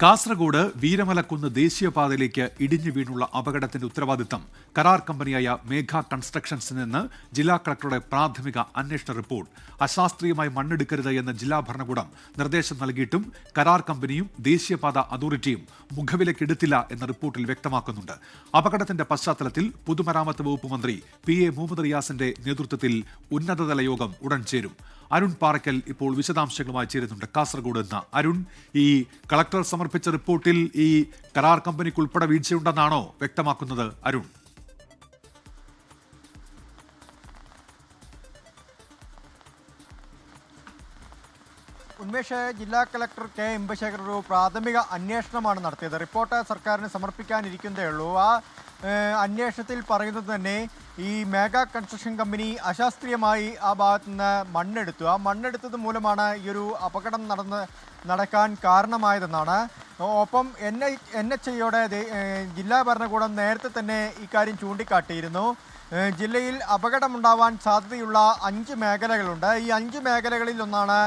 കാസർഗോഡ് വീരമലക്കുന്ന് ദേശീയപാതയിലേക്ക് ഇടിഞ്ഞു വീണുള്ള അപകടത്തിന്റെ ഉത്തരവാദിത്തം കരാർ കമ്പനിയായ മേഘ കൺസ്ട്രക്ഷൻസിൽ നിന്ന് ജില്ലാ കളക്ടറുടെ പ്രാഥമിക അന്വേഷണ റിപ്പോർട്ട്. അശാസ്ത്രീയമായി മണ്ണെടുക്കരുത് എന്ന് ജില്ലാ ഭരണകൂടം നിർദ്ദേശം നൽകിയിട്ടും കരാർ കമ്പനിയും ദേശീയപാത അതോറിറ്റിയും മുഖവിലക്കെടുത്തില്ല എന്ന റിപ്പോർട്ടിൽ വ്യക്തമാക്കുന്നുണ്ട്. അപകടത്തിന്റെ പശ്ചാത്തലത്തിൽ പൊതുമരാമത്ത് വകുപ്പ് മന്ത്രി PA മുഹമ്മദ് റിയാസിന്റെ നേതൃത്വത്തിൽ ഉന്നതതല യോഗം ഉടൻ ചേരും. അരുൺ പാറയ്ക്കൽ ഇപ്പോൾ വിശദാംശങ്ങളുമായി ചേരുന്നുണ്ട് കാസർഗോഡ് നിന്ന്. അരുൺ, ഈ കളക്ടർ സമർപ്പിച്ച റിപ്പോർട്ടിൽ ഈ കരാർ കമ്പനിക്ക് ഉൾപ്പെടെ വീഴ്ചയുണ്ടെന്നാണോ വ്യക്തമാക്കുന്നത്? അരുൺ, ഉന്മേഷ്, ജില്ലാ കളക്ടർ K ഇമ്പശേഖർ ഒരു പ്രാഥമിക അന്വേഷണമാണ് നടത്തിയത്. റിപ്പോർട്ട് സർക്കാരിന് സമർപ്പിക്കാനിരിക്കുന്നതേ ഉള്ളൂ. ആ അന്വേഷണത്തിൽ പറയുന്നത് തന്നെ ഈ മേഘ കൺസ്ട്രക്ഷൻ കമ്പനി അശാസ്ത്രീയമായി ആ ഭാഗത്ത് നിന്ന് മണ്ണെടുത്തു. ആ മണ്ണെടുത്തത് മൂലമാണ് ഈ ഒരു അപകടം നടക്കാൻ കാരണമായതെന്നാണ്. ഒപ്പം NHAIയുടെ ജില്ലാ ഭരണകൂടം നേരത്തെ തന്നെ ഇക്കാര്യം ചൂണ്ടിക്കാട്ടിയിരുന്നു. ജില്ലയിൽ അപകടമുണ്ടാവാൻ സാധ്യതയുള്ള 5 മേഖലകളുണ്ട്. ഈ 5 മേഖലകളിൽ ഒന്നാണ്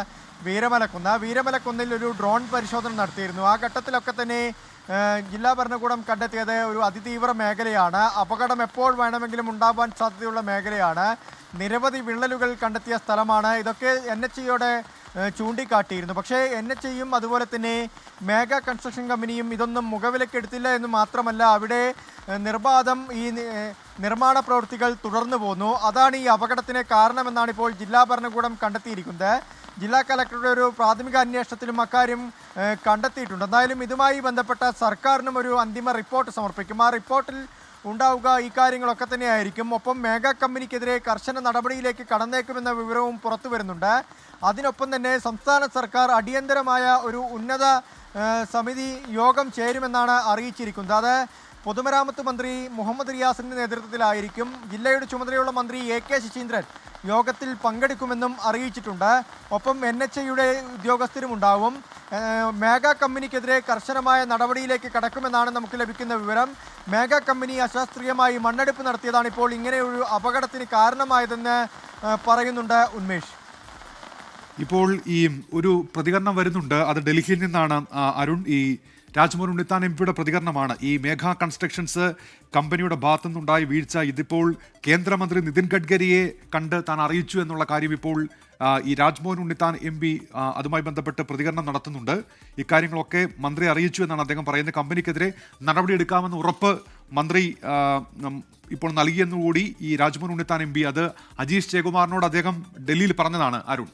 വീരമലക്കുന്നിൽ ഒരു ഡ്രോൺ പരിശോധന നടത്തിയിരുന്നു. ആ ഘട്ടത്തിലൊക്കെ തന്നെ ജില്ലാ ഭരണകൂടം കണ്ടെത്തിയത് ഒരു അതിതീവ്ര മേഖലയാണ്. അപകടം എപ്പോൾ വേണമെങ്കിലും ഉണ്ടാവാൻ സാധ്യതയുള്ള മേഖലയാണ്. നിരവധി വിള്ളലുകൾ കണ്ടെത്തിയ സ്ഥലമാണ്. ഇതൊക്കെ NHAIയോടെ ചൂണ്ടിക്കാട്ടിയിരുന്നു. പക്ഷേ NHAIയും അതുപോലെ തന്നെ മേഘ കൺസ്ട്രക്ഷൻ കമ്പനിയും ഇതൊന്നും മുഖവിലക്കെടുത്തില്ല എന്ന് മാത്രമല്ല, അവിടെ നിർബാധം ഈ നിർമ്മാണ പ്രവൃത്തികൾ തുടർന്നു പോന്നു. അതാണ് ഈ അപകടത്തിന് കാരണമെന്നാണ് ഇപ്പോൾ ജില്ലാ ഭരണകൂടം കണ്ടെത്തിയിരിക്കുന്നത്. ജില്ലാ കളക്ടറുടെ ഒരു പ്രാഥമിക അന്വേഷണത്തിലും അക്കാര്യം കണ്ടെത്തിയിട്ടുണ്ട്. എന്തായാലും ഇതുമായി ബന്ധപ്പെട്ട സർക്കാരിനും ഒരു അന്തിമ റിപ്പോർട്ട് സമർപ്പിക്കും. ആ റിപ്പോർട്ടിൽ ഉണ്ടാവുക ഈ കാര്യങ്ങളൊക്കെ തന്നെയായിരിക്കും. ഒപ്പം മേഘ കമ്പനിക്കെതിരെ കർശന നടപടിയിലേക്ക് കടന്നേക്കുമെന്ന വിവരവും പുറത്തു വരുന്നുണ്ട്. അതിനൊപ്പം തന്നെ സംസ്ഥാന സർക്കാർ അടിയന്തരമായ ഒരു ഉന്നത സമിതി യോഗം ചേരുമെന്നാണ് അറിയിച്ചിരിക്കുന്നത്. അത് പൊതുമരാമത്ത് മന്ത്രി മുഹമ്മദ് റിയാസിൻ്റെ നേതൃത്വത്തിലായിരിക്കും. ജില്ലയുടെ ചുമതലയുള്ള മന്ത്രി AK ശശീന്ദ്രൻ യോഗത്തിൽ പങ്കെടുക്കുമെന്നും അറിയിച്ചിട്ടുണ്ട്. ഒപ്പം NHAIയുടെ ഉദ്യോഗസ്ഥരും ഉണ്ടാവും. മേഘ കമ്പനിക്കെതിരെ കർശനമായ നടപടിയിലേക്ക് കടക്കുമെന്നാണ് നമുക്ക് ലഭിക്കുന്ന വിവരം. മേഘ കമ്പനി അശാസ്ത്രീയമായി മണ്ണെടുപ്പ് നടത്തിയതാണ് ഇപ്പോൾ ഇങ്ങനെയൊരു അപകടത്തിന് കാരണമായതെന്ന് പറയുന്നുണ്ട് ഉന്മേഷ്. ഇപ്പോൾ ഈ ഒരു പ്രതികരണം വരുന്നുണ്ട്, അത് ഡൽഹിയിൽ നിന്നാണ്. അരുൺ, ഈ രാജ്മോഹൻ ഉണ്ണിത്താൻ MP പ്രതികരണമാണ്. ഈ മേഘ കൺസ്ട്രക്ഷൻസ് കമ്പനിയുടെ ഭാഗത്തുനിന്നുണ്ടായ വീഴ്ച ഇതിപ്പോൾ കേന്ദ്രമന്ത്രി നിതിൻ ഗഡ്കരിയെ കണ്ട് താൻ അറിയിച്ചു എന്നുള്ള കാര്യം ഇപ്പോൾ ഈ രാജ്മോഹൻ ഉണ്ണിത്താൻ MP അതുമായി ബന്ധപ്പെട്ട് പ്രതികരണം നടത്തുന്നുണ്ട്. ഇക്കാര്യങ്ങളൊക്കെ മന്ത്രി അറിയിച്ചു എന്നാണ് അദ്ദേഹം പറയുന്നത്. കമ്പനിക്കെതിരെ നടപടിയെടുക്കാമെന്ന് ഉറപ്പ് മന്ത്രി ഇപ്പോൾ നൽകിയെന്നുകൂടി ഈ രാജ്മോഹൻ ഉണ്ണിത്താൻ MP അത് അജീഷ് ജയകുമാറിനോട് അദ്ദേഹം ഡൽഹിയിൽ പറഞ്ഞതാണ്. അരുൺ,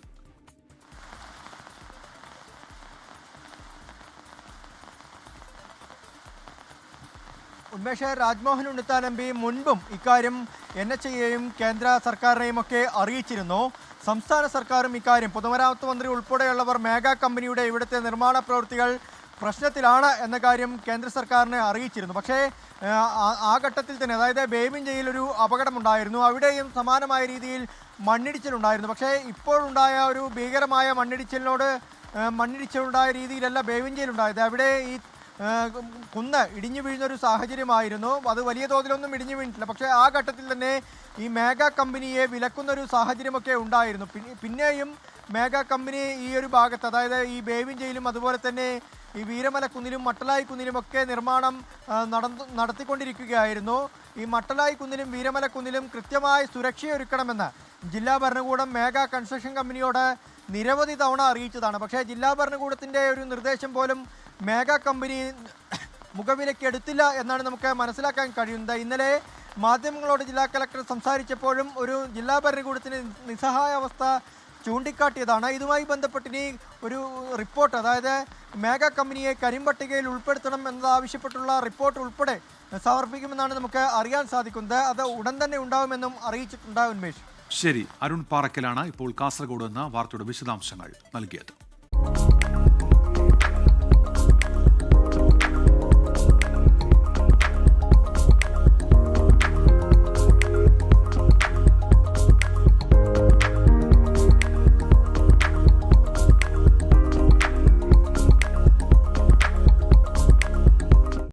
ഉന്മേഷ്, രാജ്മോഹൻ ഉണ്ണിത്താൻ MP മുൻപും ഇക്കാര്യം NHAIയെയും കേന്ദ്ര സർക്കാരിനെയും ഒക്കെ അറിയിച്ചിരുന്നു. സംസ്ഥാന സർക്കാരും ഇക്കാര്യം, പൊതുമരാമത്ത് മന്ത്രി ഉൾപ്പെടെയുള്ളവർ മേഘ കമ്പനിയുടെ ഇവിടുത്തെ നിർമ്മാണ പ്രവൃത്തികൾ പ്രശ്നത്തിലാണ് എന്ന കാര്യം കേന്ദ്ര സർക്കാരിനെ അറിയിച്ചിരുന്നു. പക്ഷേ ആ ഘട്ടത്തിൽ തന്നെ, അതായത് ബേബിഞ്ചയിൽ ഒരു അപകടമുണ്ടായിരുന്നു. അവിടെയും സമാനമായ രീതിയിൽ മണ്ണിടിച്ചിലുണ്ടായിരുന്നു. പക്ഷേ ഇപ്പോഴുണ്ടായ ഒരു ഭീകരമായ മണ്ണിടിച്ചിലുണ്ടായ രീതിയിലല്ല ബേബിഞ്ചയിലുണ്ടായത്. അവിടെ ഈ കുന്ന് ഇടിഞ്ഞു വീഴുന്നൊരു സാഹചര്യമായിരുന്നു. അത് വലിയ തോതിലൊന്നും ഇടിഞ്ഞു വീണിട്ടില്ല. പക്ഷേ ആ ഘട്ടത്തിൽ തന്നെ ഈ മേഘ കമ്പനിയെ വിലക്കുന്നൊരു സാഹചര്യമൊക്കെ ഉണ്ടായിരുന്നു. പിന്നെയും മേഘ കമ്പനി ഈ ഒരു ഭാഗത്ത്, അതായത് ഈ ബേബിഞ്ചയിലും അതുപോലെ തന്നെ ഈ വീരമലക്കുന്നിലും മട്ടലായി കുന്നിലുമൊക്കെ നിർമ്മാണം നടത്തിക്കൊണ്ടിരിക്കുകയായിരുന്നു. ഈ മട്ടലായി കുന്നിലും വീരമലക്കുന്നിലും കൃത്യമായ സുരക്ഷയൊരുക്കണമെന്ന് ജില്ലാ ഭരണകൂടം മേഘ കൺസ്ട്രക്ഷൻ കമ്പനിയോട് നിരവധി തവണ അറിയിച്ചതാണ്. പക്ഷേ ജില്ലാ ഭരണകൂടത്തിൻ്റെ ഒരു നിർദ്ദേശം പോലും മേഘ കമ്പനി മുഖവിലക്കെടുത്തില്ല എന്നാണ് നമുക്ക് മനസ്സിലാക്കാൻ കഴിയുന്നത്. ഇന്നലെ മാധ്യമങ്ങളോട് ജില്ലാ കളക്ടർ സംസാരിച്ചപ്പോഴും ഒരു ജില്ലാ ഭരണകൂടത്തിന് നിസ്സഹായാവസ്ഥ ചൂണ്ടിക്കാട്ടിയതാണ്. ഇതുമായി ബന്ധപ്പെട്ടിനി ഒരു റിപ്പോർട്ട്, അതായത് മേഘ കമ്പനിയെ കരിമ്പട്ടികയിൽ ഉൾപ്പെടുത്തണം എന്നതാവശ്യപ്പെട്ടുള്ള റിപ്പോർട്ട് ഉൾപ്പെടെ സമർപ്പിക്കുമെന്നാണ് നമുക്ക് അറിയാൻ സാധിക്കുന്നത്. അത് ഉടൻ തന്നെ ഉണ്ടാവുമെന്നും അറിയിച്ചിട്ടുണ്ട് ഉന്മേഷ്. ശരി, അരുൺ പാറയ്ക്കലാണ് ഇപ്പോൾ കാസർഗോഡ് എന്ന വാർത്തയുടെ വിശദാംശങ്ങൾ നൽകിയത്.